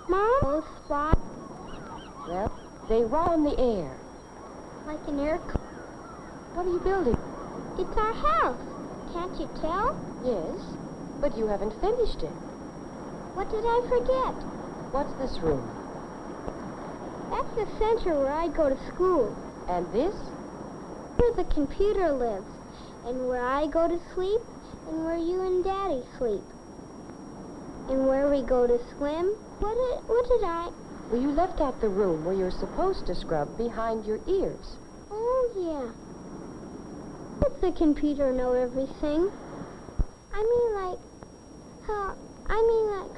Mom? Spot? Well, they run in the air. Like an aircraft? What are you building? It's our house. Can't you tell? Yes, but you haven't finished it. What did I forget? What's this room? That's the center where I go to school. And this? Where the computer lives. And where I go to sleep. And where you and Daddy sleep. And where we go to swim. What did I... Well, you left out the room where you're supposed to scrub behind your ears. Oh, yeah. Does the computer know everything? I mean, like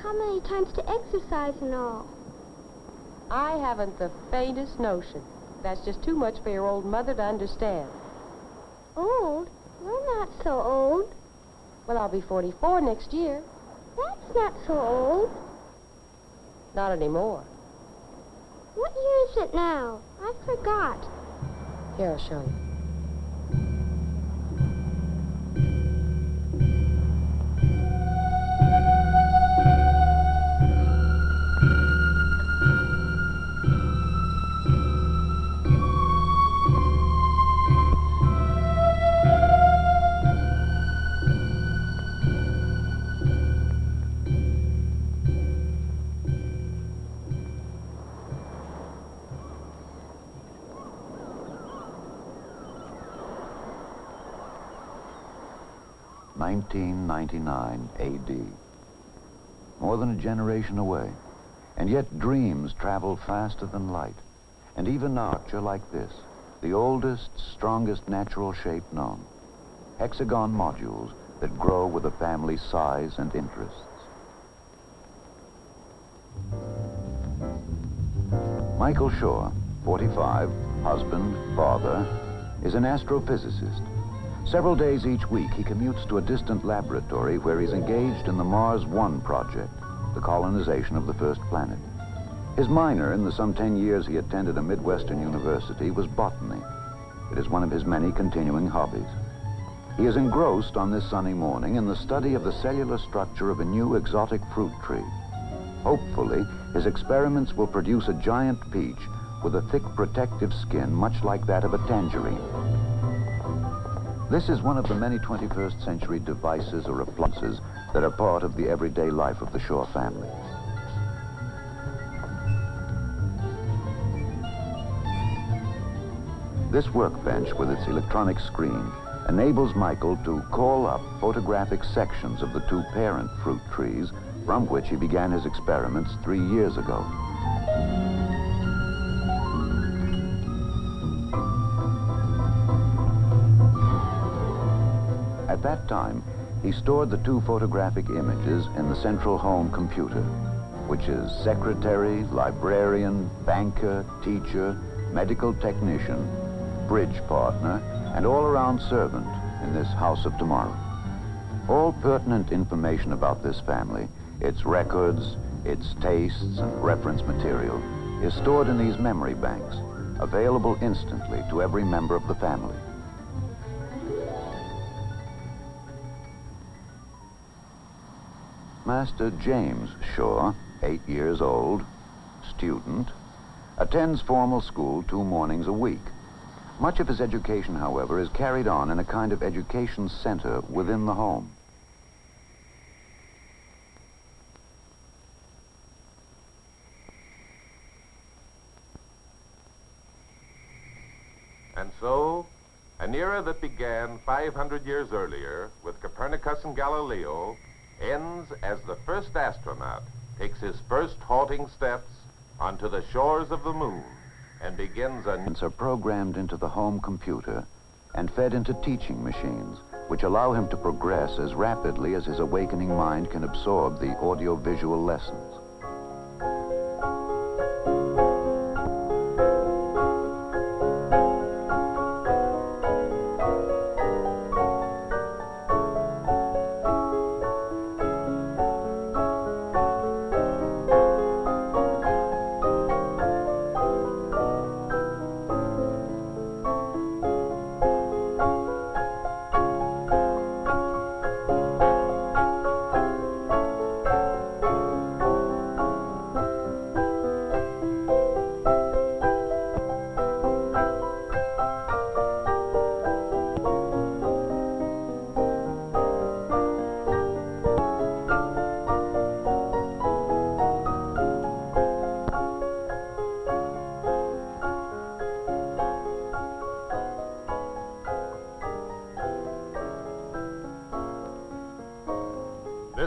how many times to exercise and all. I haven't the faintest notion. That's just too much for your old mother to understand. Old? You're not so old. Well, I'll be 44 next year. That's not so old. Not anymore. What year is it now? I forgot. Here, I'll show you. (1999 A.D.). More than a generation away, and yet dreams travel faster than light. And even arch are like this, the oldest, strongest natural shape known. Hexagon modules that grow with a family's size and interests. Michael Shaw, 45, husband, father, is an astrophysicist. Several days each week, he commutes to a distant laboratory where he's engaged in the Mars One project, the colonization of the first planet. His minor in the some 10 years he attended a Midwestern university was botany. It is one of his many continuing hobbies. He is engrossed on this sunny morning in the study of the cellular structure of a new exotic fruit tree. Hopefully, his experiments will produce a giant peach with a thick protective skin much like that of a tangerine. This is one of the many 21st century devices or appliances that are part of the everyday life of the Shaw family. This workbench with its electronic screen enables Michael to call up photographic sections of the two parent fruit trees from which he began his experiments 3 years ago. At that time, he stored the two photographic images in the central home computer, which is secretary, librarian, banker, teacher, medical technician, bridge partner, and all-around servant in this house of tomorrow. All pertinent information about this family, its records, its tastes, and reference material, is stored in these memory banks, available instantly to every member of the family. Master James Shaw, 8 years old, student, attends formal school 2 mornings a week. Much of his education, however, is carried on in a kind of education center within the home. And so, an era that began 500 years earlier with Copernicus and Galileo ends as the first astronaut takes his first halting steps onto the shores of the moon and begins a... Are programmed into the home computer and fed into teaching machines, which allow him to progress as rapidly as his awakening mind can absorb the audio-visual lessons.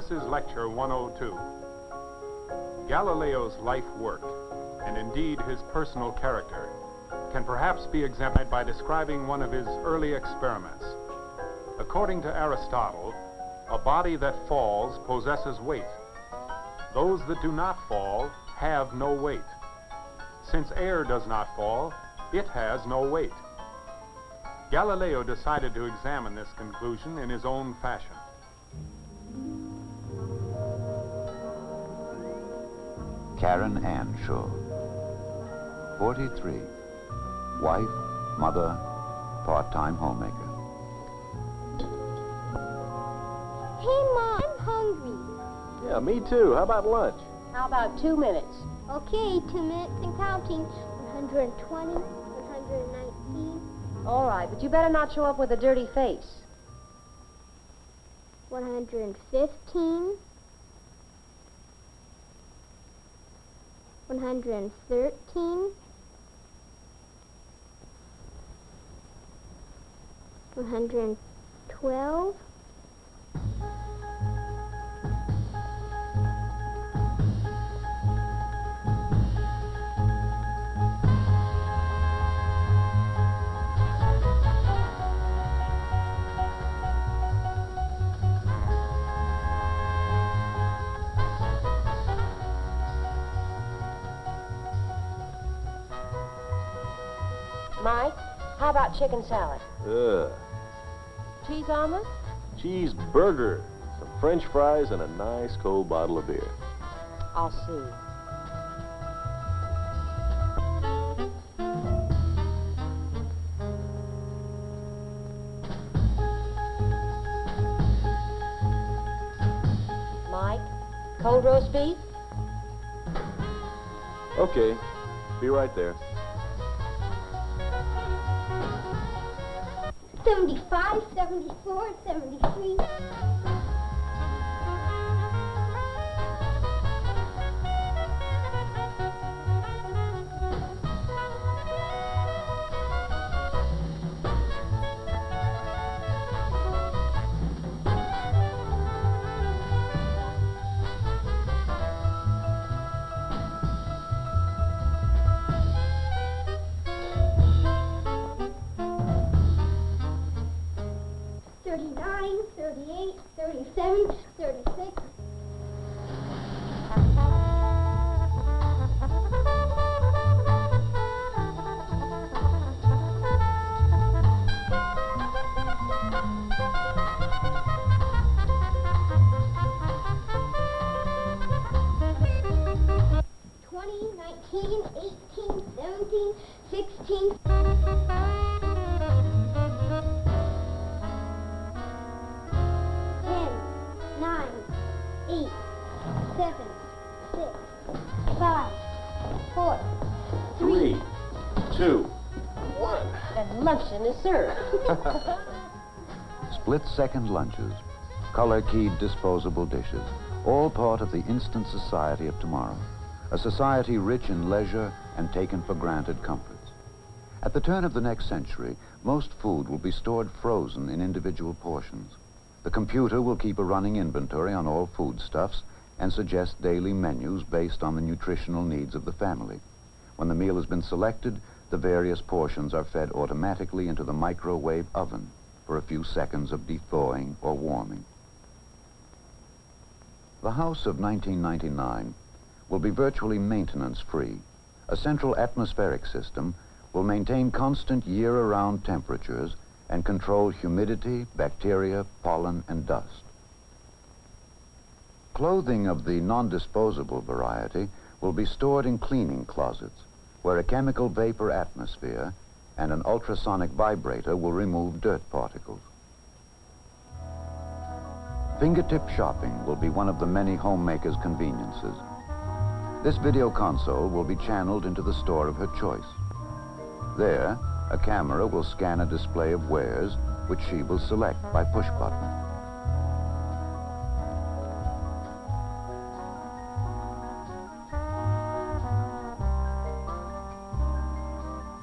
This is Lecture 102. Galileo's life work, and indeed his personal character, can perhaps be examined by describing one of his early experiments. According to Aristotle, a body that falls possesses weight. Those that do not fall have no weight. Since air does not fall, it has no weight. Galileo decided to examine this conclusion in his own fashion. Karen Ann Shaw, 43, wife, mother, part-time homemaker. Hey, Mom, I'm hungry. Yeah, me too. How about lunch? How about 2 minutes? Okay, 2 minutes and counting. 120, 119, All right, but you better not show up with a dirty face. 115, 113, 112, Mike, how about chicken salad? Cheese omelet? Cheeseburger, some French fries, and a nice cold bottle of beer. I'll see. Mike, cold roast beef? Okay, be right there. 75, 74, 73. Thirty-nine, 38, 37, 36. Twenty, 19, 18, 17, 16. 9, 8, 7, 6, 5, 4, 3, 2, 1. And luncheon is served. Split-second lunches, color-keyed disposable dishes, all part of the instant society of tomorrow, a society rich in leisure and taken for granted comforts. At the turn of the next century, most food will be stored frozen in individual portions. The computer will keep a running inventory on all foodstuffs and suggest daily menus based on the nutritional needs of the family. When the meal has been selected, the various portions are fed automatically into the microwave oven for a few seconds of thawing or warming. The house of 1999 will be virtually maintenance-free. A central atmospheric system will maintain constant year-round temperatures and control humidity, bacteria, pollen, and dust. Clothing of the non-disposable variety will be stored in cleaning closets, where a chemical vapor atmosphere and an ultrasonic vibrator will remove dirt particles. Fingertip shopping will be one of the many homemakers' conveniences. This video console will be channeled into the store of her choice. There, a camera will scan a display of wares, which she will select by push button.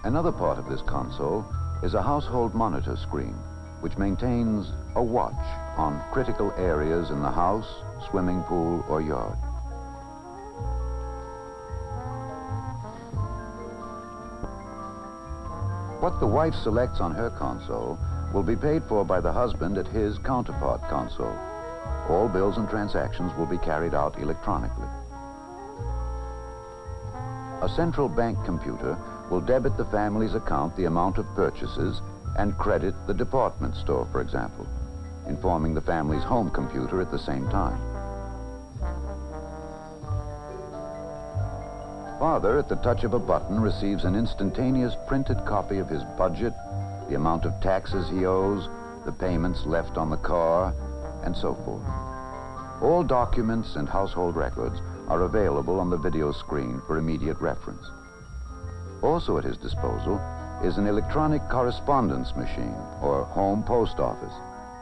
Another part of this console is a household monitor screen, which maintains a watch on critical areas in the house, swimming pool, or yard. What the wife selects on her console will be paid for by the husband at his counterpart console. All bills and transactions will be carried out electronically. A central bank computer will debit the family's account the amount of purchases and credit the department store, for example, informing the family's home computer at the same time. Father, at the touch of a button, receives an instantaneous printed copy of his budget, the amount of taxes he owes, the payments left on the car, and so forth. All documents and household records are available on the video screen for immediate reference. Also at his disposal is an electronic correspondence machine, or home post office,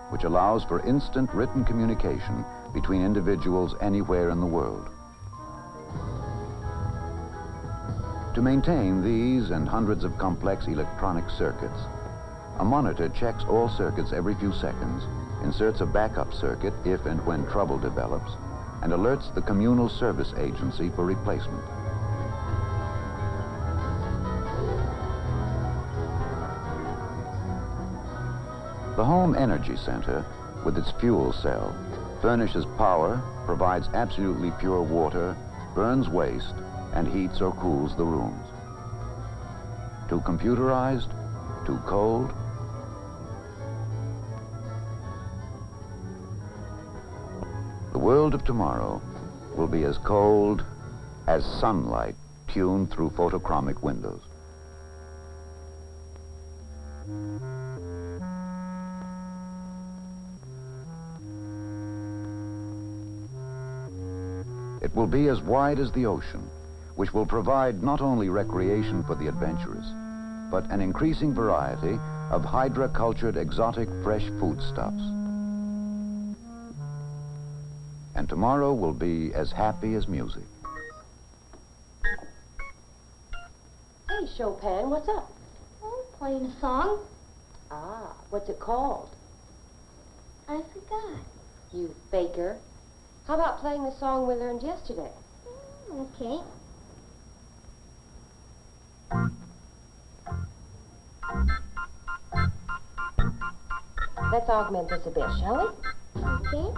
which allows for instant written communication between individuals anywhere in the world. To maintain these and hundreds of complex electronic circuits, a monitor checks all circuits every few seconds, inserts a backup circuit if and when trouble develops, and alerts the communal service agency for replacement. The Home Energy Center, with its fuel cell, furnishes power, provides absolutely pure water, burns waste, and heats or cools the rooms. Too computerized? Too cold? The world of tomorrow will be as cold as sunlight tuned through photochromic windows. It will be as wide as the ocean, which will provide not only recreation for the adventurous, but an increasing variety of hydra-cultured exotic fresh foodstuffs. And tomorrow will be as happy as music. Hey, Chopin, what's up? Oh, playing a song. Ah, what's it called? I forgot. You faker. How about playing the song we learned yesterday? Okay. Let's augment this a bit, shall we? Okay.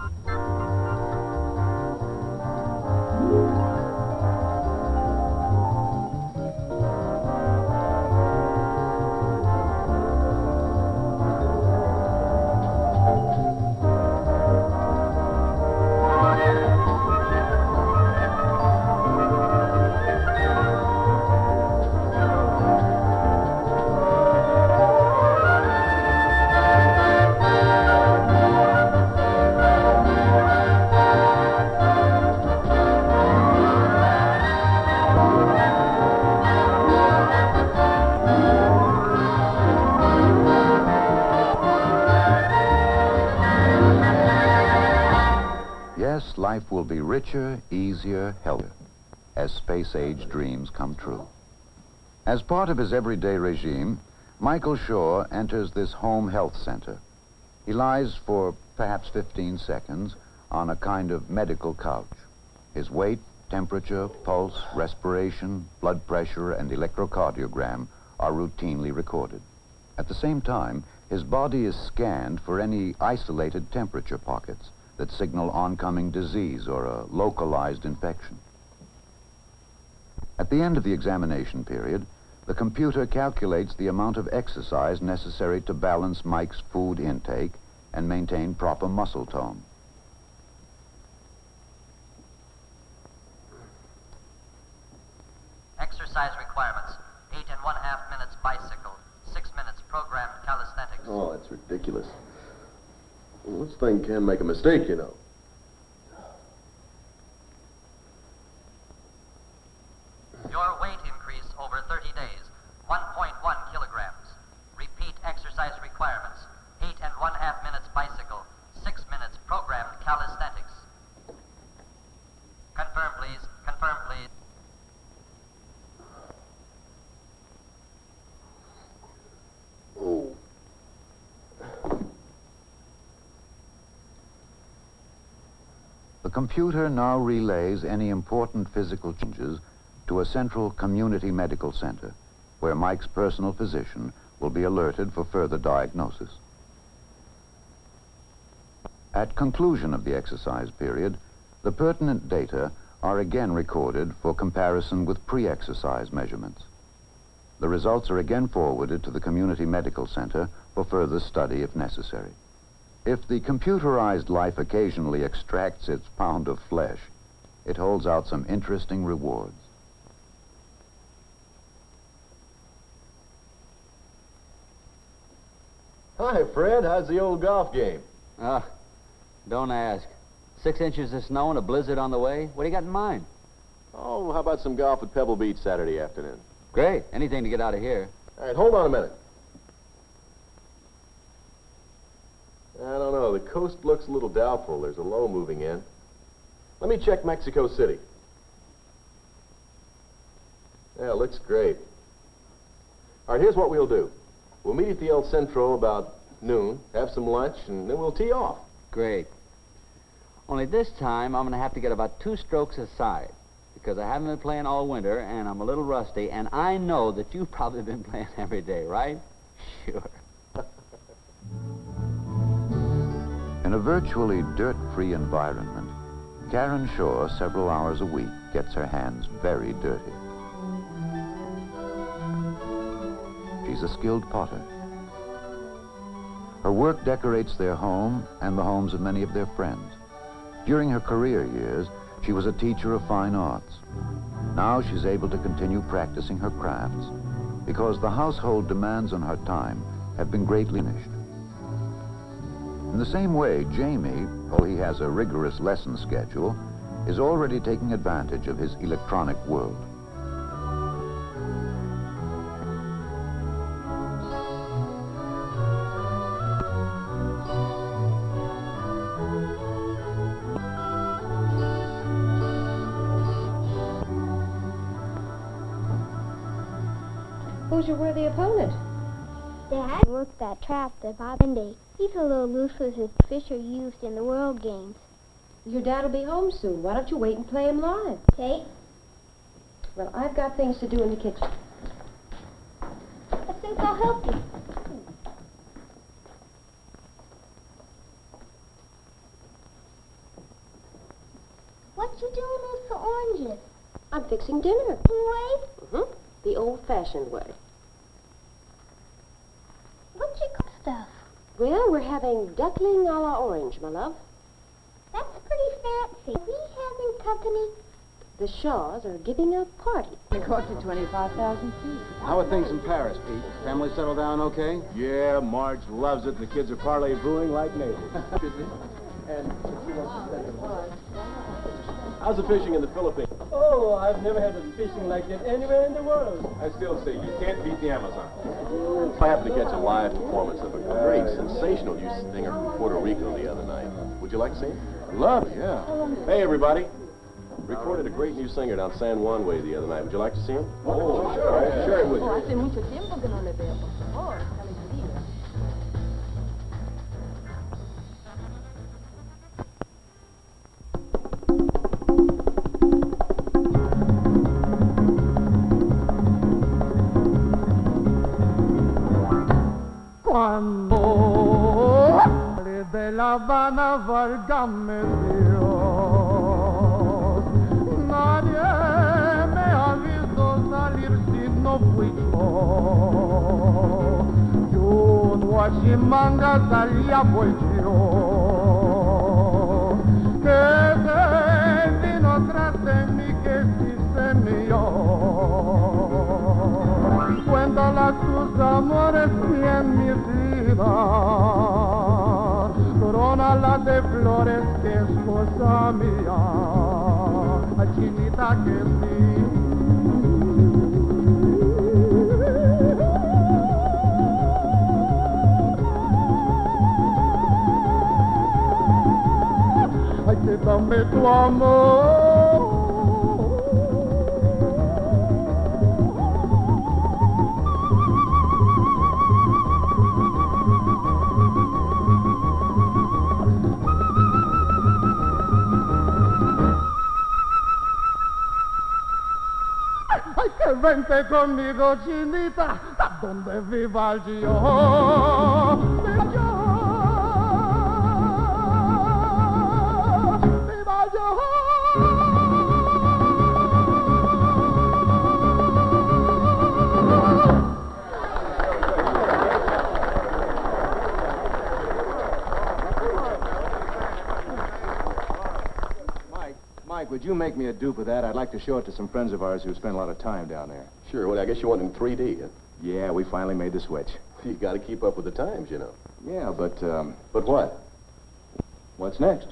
Yes, life will be richer, easier, healthier, as space-age dreams come true. As part of his everyday regime, Michael Shaw enters this home health center. He lies for perhaps 15 seconds on a kind of medical couch. His weight, temperature, pulse, respiration, blood pressure, and electrocardiogram are routinely recorded. At the same time, his body is scanned for any isolated temperature pockets that signal oncoming disease or a localized infection. At the end of the examination period, the computer calculates the amount of exercise necessary to balance Mike's food intake and maintain proper muscle tone. Exercise requirements: 8½ minutes bicycle, 6 minutes programmed calisthenics. Oh, that's ridiculous. Well, this thing can make a mistake, you know. Your weight increase over 30 days, 1.1 kilograms. Repeat exercise requirements: 8½ minutes bicycle, 6 minutes programmed calisthenics. Confirm, please. Confirm, please. Oh. The computer now relays any important physical changes to a central community medical center, where Mike's personal physician will be alerted for further diagnosis. At conclusion of the exercise period, the pertinent data are again recorded for comparison with pre-exercise measurements. The results are again forwarded to the community medical center for further study if necessary. If the computerized life occasionally extracts its pound of flesh, it holds out some interesting rewards. Hi, Fred. How's the old golf game? Don't ask. 6 inches of snow and a blizzard on the way. What do you got in mind? Oh, how about some golf at Pebble Beach Saturday afternoon? Great. Anything to get out of here. All right, hold on a minute. I don't know. The coast looks a little doubtful. There's a low moving in. Let me check Mexico City. Yeah, it looks great. All right, here's what we'll do. We'll meet at the El Centro about noon, have some lunch, and then we'll tee off. Great. Only this time, I'm going to have to get about 2 strokes aside, because I haven't been playing all winter, and I'm a little rusty, and I know that you've probably been playing every day, right? Sure. In a virtually dirt-free environment, Karen Shaw, several hours a week, gets her hands very dirty. She's a skilled potter. Her work decorates their home and the homes of many of their friends. During her career years, she was a teacher of fine arts. Now she's able to continue practicing her crafts because the household demands on her time have been greatly diminished. In the same way, Jamie, though he has a rigorous lesson schedule, is already taking advantage of his electronic world. Who's your worthy opponent? Dad worked that trap that Bob Indy. He's a little loose with his fish are used in the World Games. Your dad will be home soon. Why don't you wait and play him live? Kate? Well, I've got things to do in the kitchen. I think I'll help you. What you doing with the oranges? I'm fixing dinner. Wait. The old-fashioned way. What you call stuff? Well, we're having duckling a la orange, my love. That's pretty fancy. Are we having company? The Shaws are giving a party. It cost you 25,000 feet. How are things in Paris, Pete? Family settled down okay? Yeah, Marge loves it, and the kids are parley-vooing like neighbors. How's the fishing in the Philippines? Oh, I've never had a fishing like that anywhere in the world. I still say you can't beat the Amazon. I happened to catch a live performance of a great, sensational youth singer from Puerto Rico the other night. Would you like to see him? Love it, yeah. Hey, everybody. Recorded a great new singer down San Juan way the other night. Would you like to see him? Oh, sure. Share it with you. Hace mucho tiempo que no le veo, por favor. Qué alegría. Cuando de La Habana, válgame Dios, nadie me avisó salir si no fui yo. Yo en Huachimanga salía pues yo, que se vino tras de mí que sí se mío. Cuéntala tus amores y en mi vida, corónala de flores que es cosa mía, chinita que sí. Ay, que dame tu amor. vente conmigo, chinita, donde viva yo. Viva yo. Viva yo. Mike, would you make me a dupe of that? I'd like to show it to some friends of ours who spend a lot of time down there. Sure. Well, I guess you want it in 3D, huh? Yeah, we finally made the switch. You got to keep up with the times, you know. Yeah, but But what? what's next?